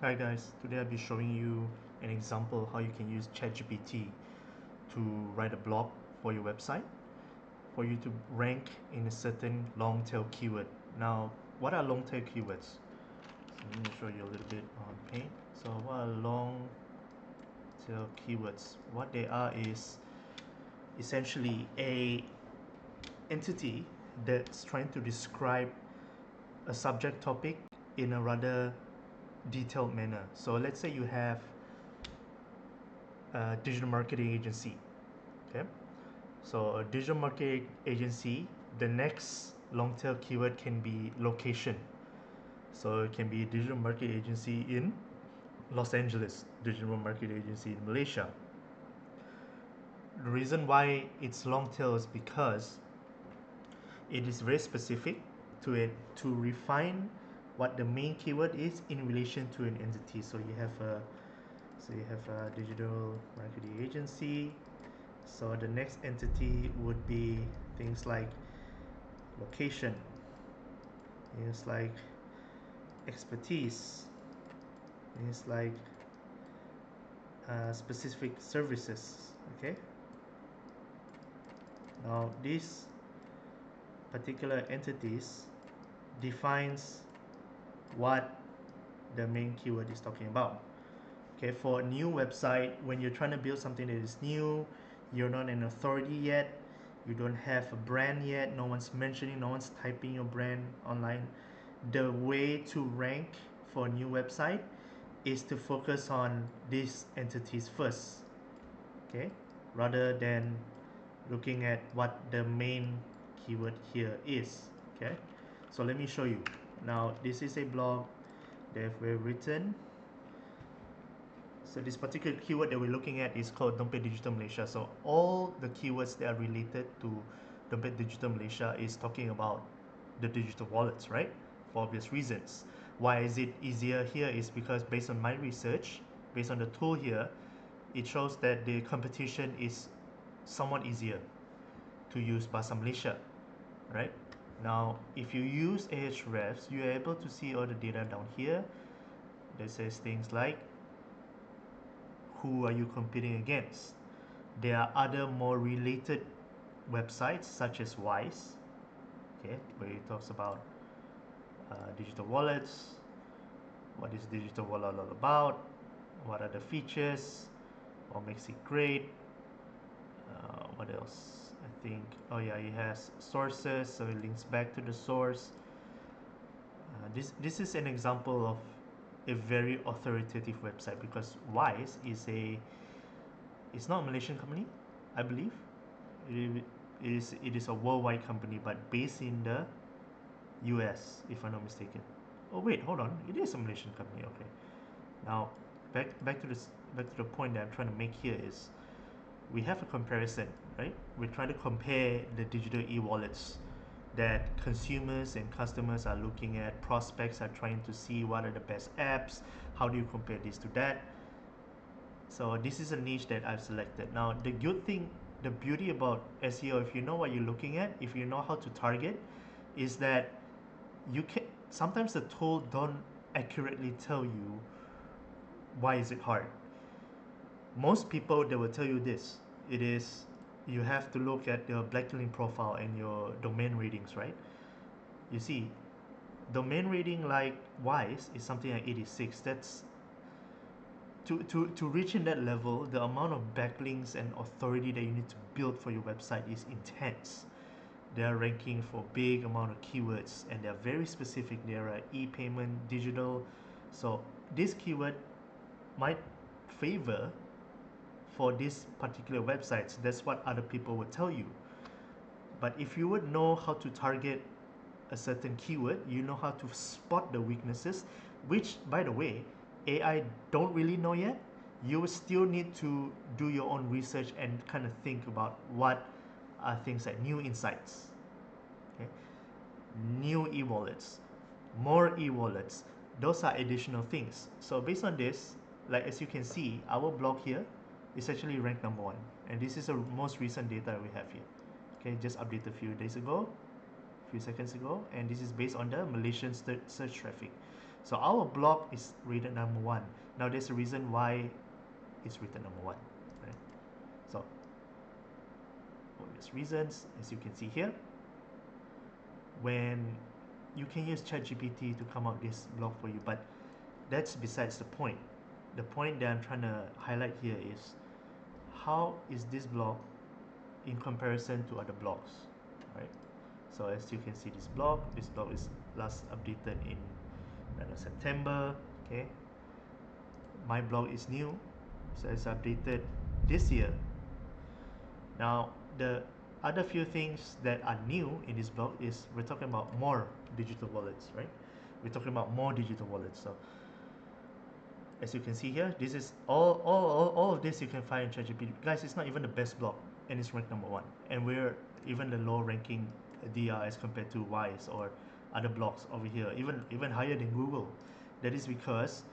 Hi guys, today I'll be showing you an example how you can use ChatGPT to write a blog for your website for you to rank in a certain long tail keyword. Now, what are long tail keywords? So let me show you a little bit on Paint. So what are long tail keywords? What they are is essentially a entity that's trying to describe a subject topic in a rather detailed manner. So let's say you have a digital marketing agency. Okay, so a digital marketing agency, the next long tail keyword can be location. So it can be digital marketing agency in Los Angeles, digital marketing agency in Malaysia. The reason why it's long tail is because it is very specific to it to refine what the main keyword is in relation to an entity. So you have a digital marketing agency. So the next entity would be things like location, things like expertise, things like specific services. Okay, now these particular entities defines what the main keyword is talking about. Okay, for a new website, when you're trying to build something that is new, you're not an authority yet, you don't have a brand yet, no one's mentioning, no one's typing your brand online, the way to rank for a new website is to focus on these entities first, okay, rather than looking at what the main keyword here is. Okay, so let me show you. Now this is a blog that we've written. So this particular keyword that we're looking at is called Dompet Digital Malaysia. So all the keywords that are related to Dompet Digital Malaysia is talking about the digital wallets, right? For obvious reasons. Why is it easier here is because based on my research, based on the tool here, it shows that the competition is somewhat easier to use Bahasa Malaysia, right? Now, if you use Ahrefs, you are able to see all the data down here that says things like who are you competing against. There are other more related websites such as Wise, okay, where it talks about digital wallets, what is digital wallet all about, what are the features, what makes it great, what else? I think, oh yeah, it has sources, so it links back to the source. This is an example of a very authoritative website because Wise it's not a Malaysian company, I believe. It is a worldwide company, but based in the US, if I'm not mistaken. Oh wait, hold on, it is a Malaysian company. Okay, now back to the point that I'm trying to make here is we have a comparison, right? We're trying to compare the digital e-wallets that consumers and customers are looking at. Prospects are trying to see what are the best apps. How do you compare this to that? So this is a niche that I've selected. Now the good thing, the beauty about SEO, if you know what you're looking at, if you know how to target, is that you can sometimes the tool don't accurately tell you why is it hard. Most people, they will tell you this. It is, you have to look at your backlink profile and your domain ratings, right? You see, domain rating like Wise is something like 86. That's to reach in that level, the amount of backlinks and authority that you need to build for your website is intense. They are ranking for big amount of keywords and they're very specific. They are e-payment, digital. So this keyword might favor for these particular websites. That's what other people would tell you. But if you would know how to target a certain keyword, you know how to spot the weaknesses, which by the way, AI don't really know yet. You will still need to do your own research and kind of think about what are things like new insights, okay? New e-wallets, more e-wallets. Those are additional things. So based on this, like as you can see, our blog here is actually ranked #1, and this is the most recent data we have here. Okay, just updated a few seconds ago, and this is based on the Malaysian search traffic. So our blog is rated number 1. Now there's a reason why it's rated number 1, right? So obvious reasons, as you can see here, when you can use ChatGPT to come out this blog for you, but that's besides the point. The point that I'm trying to highlight here is how is this blog in comparison to other blogs, right? So as you can see, this blog is last updated in September. Okay, my blog is new, so it's updated this year. Now the other few things that are new in this blog is we're talking about more digital wallets, right? We're talking about more digital wallets. So as you can see here, this is all of this you can find in ChatGPT. Guys, it's not even the best blog, and it's ranked number 1. And we're even the low ranking DR as compared to Wise or other blogs over here, even higher than Google. That is because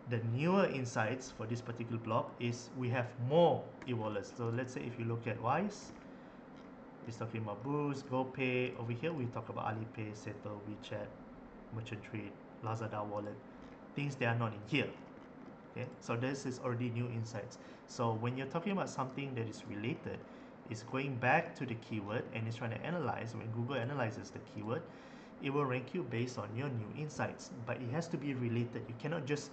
the newer insights for this particular blog is we have more e-wallets. So let's say if you look at Wise, it's talking about Boost, GoPay. Over here we talk about Alipay, Settle, WeChat, Merchant Trade, Lazada wallet, things that are not in here. Okay, so this is already new insights. So when you're talking about something that is related, it's going back to the keyword and it's trying to analyze. When Google analyzes the keyword, it will rank you based on your new insights, but it has to be related. You cannot just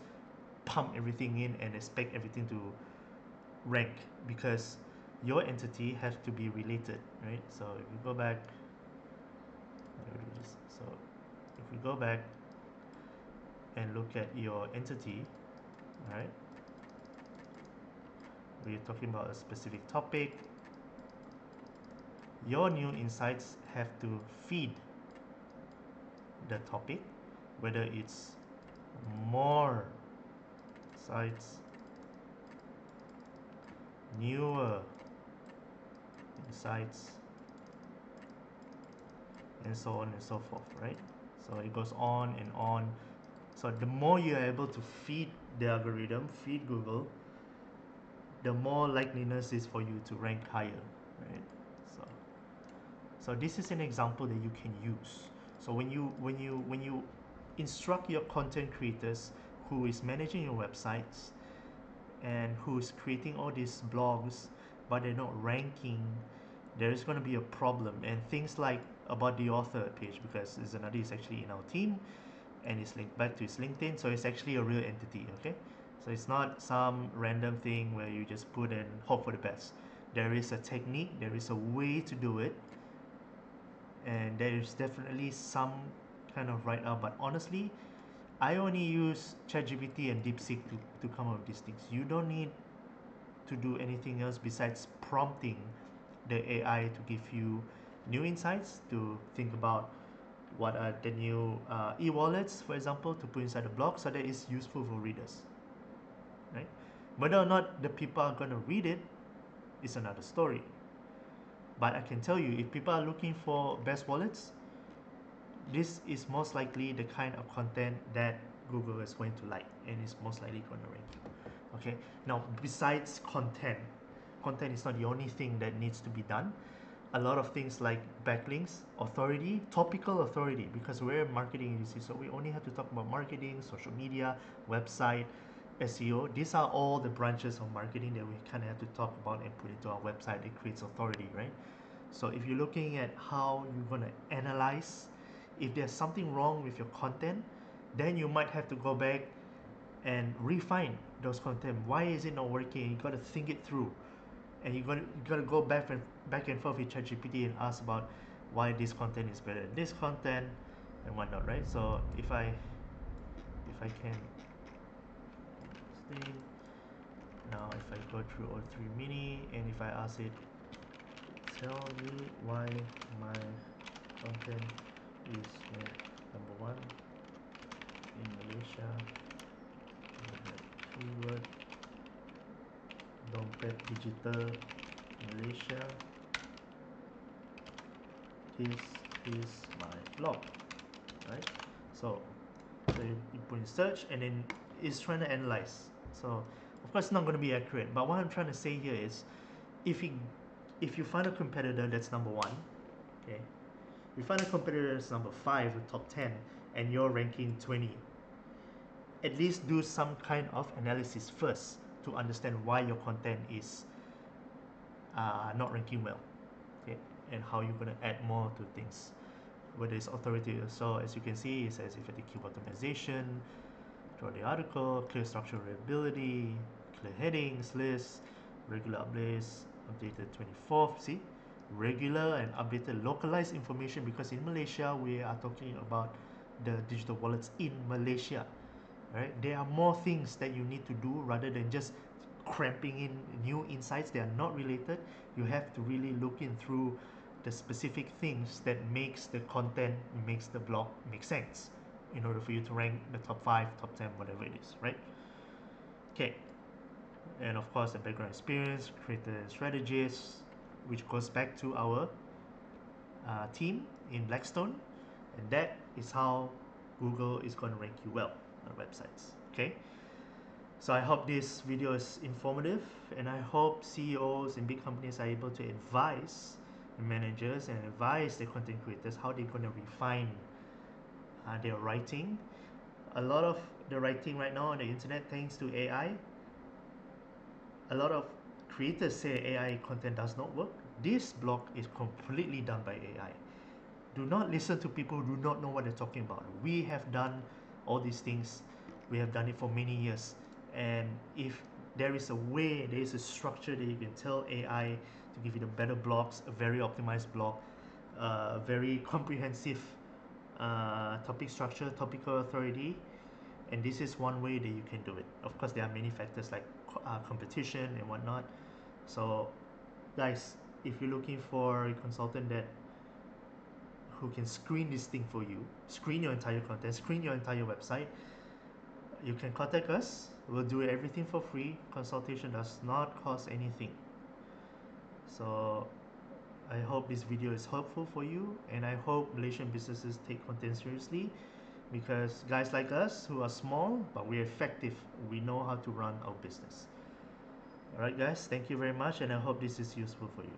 pump everything in and expect everything to rank, because your entity has to be related, right? So if you go back, so if we go back and look at your entity, right? We're talking about a specific topic. Your new insights have to feed the topic, whether it's more sites, newer insights, and so on and so forth, right? So it goes on and on. So the more you're able to feed the algorithm, feed Google, the more likeliness is for you to rank higher, right? So this is an example that you can use. So when you instruct your content creators who is managing your websites and who's creating all these blogs, but they're not ranking, there is going to be a problem. And things like about the author page, because Zanadi is actually in our team and it's linked back to his LinkedIn, so it's actually a real entity. Okay, so it's not some random thing where you just put and hope for the best. There is a technique, there is a way to do it, and there is definitely some kind of write-up, but honestly I only use ChatGPT and DeepSeek to come up with these things. You don't need to do anything else besides prompting the AI to give you new insights, to think about what are the new e-wallets, for example, to put inside the blog so that it's useful for readers, right? Whether or not the people are going to read it is another story. But I can tell you, if people are looking for best wallets, this is most likely the kind of content that Google is going to like, and is most likely going to rank you. Okay, now besides content is not the only thing that needs to be done. A lot of things like backlinks, authority, topical authority, because we're a marketing agency, so we only have to talk about marketing, social media, website, SEO. These are all the branches of marketing that we kind of have to talk about and put into our website. It creates authority, right? So if you're looking at how you're going to analyze if there's something wrong with your content, then you might have to go back and refine those content. Why is it not working? You got to think it through, and you got to go back and forth with ChatGPT and ask about why this content is better than this content and whatnot, right? So if I can stay now, if I go through O3 Mini and if I ask it, tell me why my content is number 1 in Malaysia, keyword dompet digital Malaysia, this is my blog, right? So you put in search and then it's trying to analyze. So of course it's not going to be accurate, but what I'm trying to say here is if you find a competitor that's number 1, okay, you find a competitor that's number 5 or top 10 and you're ranking 20, at least do some kind of analysis first to understand why your content is not ranking well, okay, and how you're going to add more to things, whether it's authority. So as you can see, it says effective keyword optimization, draw the article, clear structural readability, clear headings, lists, regular updates, updated 24th, see, regular and updated localized information, because in Malaysia we are talking about the digital wallets in Malaysia, right? There are more things that you need to do rather than just cramping in new insights. They are not related. You have to really look in through the specific things that makes the content, makes the blog make sense in order for you to rank the top 5, top 10, whatever it is, right? Okay, and of course the background experience, creator strategies, which goes back to our team in Blackstone, and that is how Google is going to rank you well on websites. Okay, so I hope this video is informative, and I hope CEOs in big companies are able to advise the managers and advise the content creators how they're going to refine their writing. A lot of the writing right now on the internet, thanks to AI, a lot of creators say AI content does not work. This blog is completely done by AI. Do not listen to people who do not know what they're talking about. We have done all these things. We have done it for many years. And if there is a way, there is a structure that you can tell AI to give you the better blogs, a very optimized blog, very comprehensive topic structure, topical authority, and this is one way that you can do it. Of course, there are many factors like competition and whatnot. So, guys, if you're looking for a consultant that who can screen this thing for you, screen your entire content, screen your entire website, you can contact us. We'll do everything for free. Consultation does not cost anything. So I hope this video is helpful for you, and I hope Malaysian businesses take content seriously, because guys like us who are small but we're effective, we know how to run our business. Alright guys, thank you very much, and I hope this is useful for you.